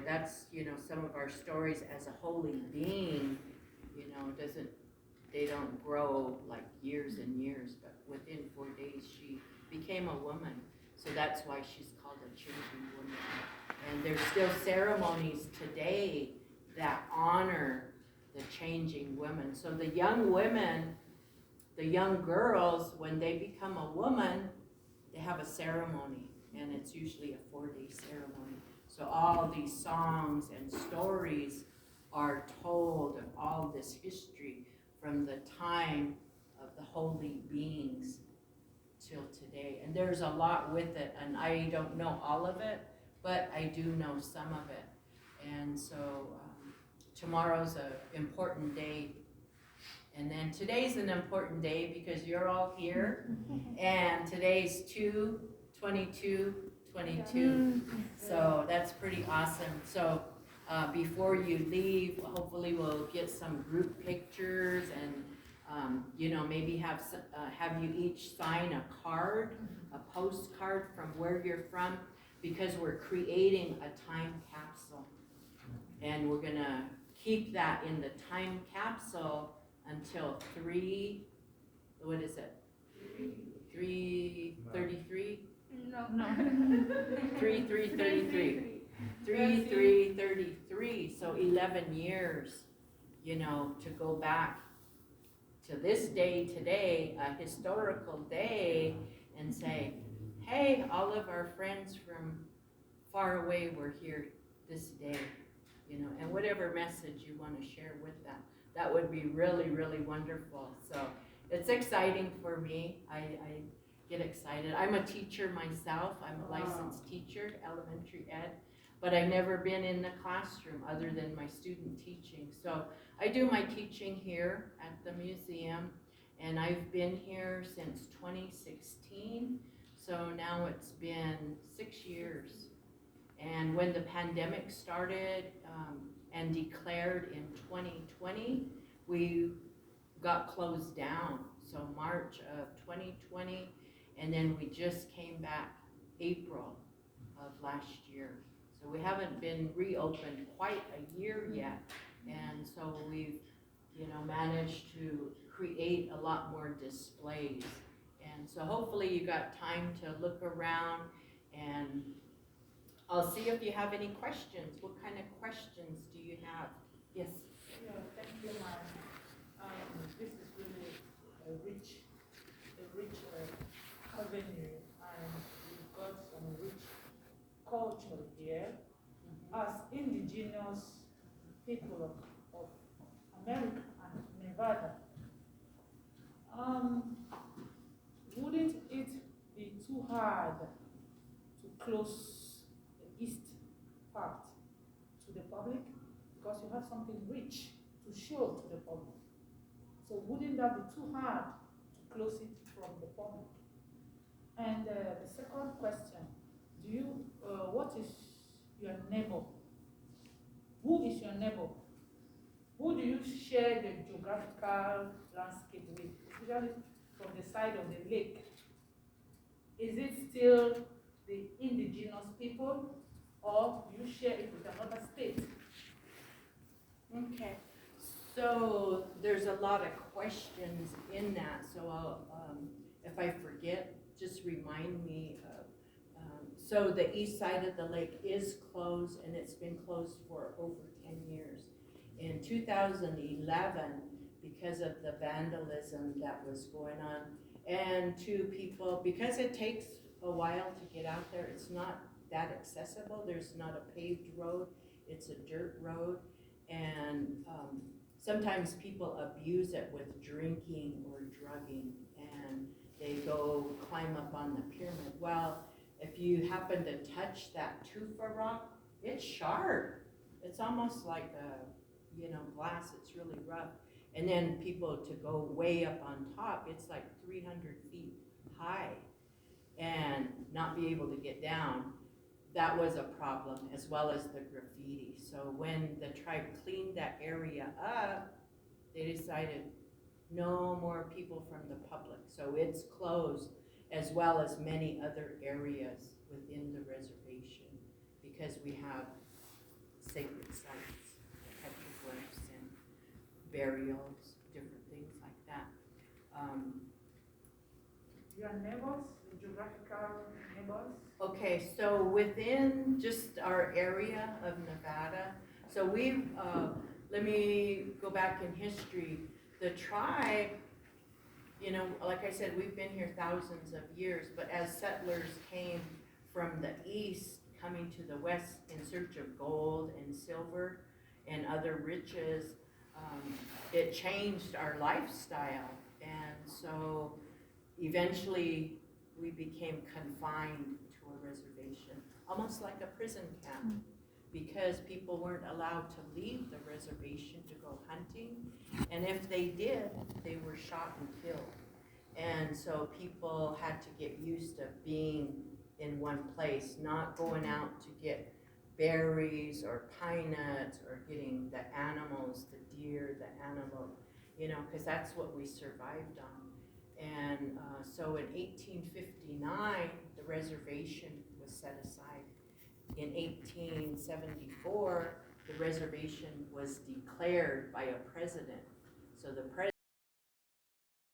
that's, some of our stories as a holy being, they don't grow like years and years, but within 4 days she became a woman. So that's why she's called a changing woman. And there's still ceremonies today that honor the changing women. So the young women, the young girls, when they become a woman, they have a ceremony, and it's usually a 4-day ceremony. So all these songs and stories are told of all this history from the time of the holy beings till today. And there's a lot with it, and I don't know all of it, but I do know some of it. And so tomorrow's an important day. And then today's an important day because you're all here. And today's 2/22/22. So that's pretty awesome. So before you leave, hopefully we'll get some group pictures and maybe have you each sign a card, a postcard from where you're from, because we're creating a time capsule. And we're gonna keep that in the time capsule until 3:33? No. 3:33. So 11 years, to go back to this day today, a historical day, and say, hey, all of our friends from far away were here this day, and whatever message you want to share with them. That would be really, really wonderful. So it's exciting for me. I get excited. I'm a teacher myself. I'm a licensed teacher, elementary ed, but I've never been in the classroom other than my student teaching. So I do my teaching here at the museum, and I've been here since 2016. So now it's been 6 years. And when the pandemic started and declared in 2020, we got closed down. So March of 2020, and then we just came back April of last year. So we haven't been reopened quite a year yet. And so we've, managed to create a lot more displays. And so hopefully you got time to look around, and I'll see if you have any questions. What kind of questions do you have? Yes? Yeah, thank you, ma'am. This is really a rich avenue, and we've got some rich culture here. As indigenous people of America and Nevada, wouldn't it be too hard to close the east part to the public? Because you have something rich to show to the public. So wouldn't that be too hard to close it from the public? And the second question, what is your neighbor? Who is your neighbor? Who do you share the geographical landscape with, especially from the side of the lake? Is it still the indigenous people, or do you share it with another state? Okay. So there's a lot of questions in that. So I'll, if I forget, just remind me of. So the east side of the lake is closed, and it's been closed for over 10 years. In 2011, because of the vandalism that was going on, and to people, because it takes a while to get out there, it's not that accessible. There's not a paved road, it's a dirt road, and sometimes people abuse it with drinking or drugging, and they go climb up on the pyramid. Well, if you happen to touch that tufa rock, it's sharp. It's almost like glass. It's really rough. And then people to go way up on top, it's like 300 feet high, and not be able to get down. That was a problem, as well as the graffiti. So when the tribe cleaned that area up, they decided no more people from the public. So it's closed, as well as many other areas within the reservation, because we have sacred sites, petroglyphs and burials, different things like that. Your neighbors, the geographical neighbors? Okay, so within just our area of Nevada, so let me go back in history. The tribe, you know, like I said, we've been here thousands of years, but as settlers came from the east, coming to the west in search of gold and silver and other riches, it changed our lifestyle. And so eventually we became confined to a reservation, almost like a prison camp, because people weren't allowed to leave the reservation to go hunting. And if they did, they were shot and killed. And so people had to get used to being in one place, not going out to get berries or pine nuts or getting the animals, the deer, the antelope, you know, because that's what we survived on. And so in 1859, the reservation was set aside. In 1874, the reservation was declared by a president. So the president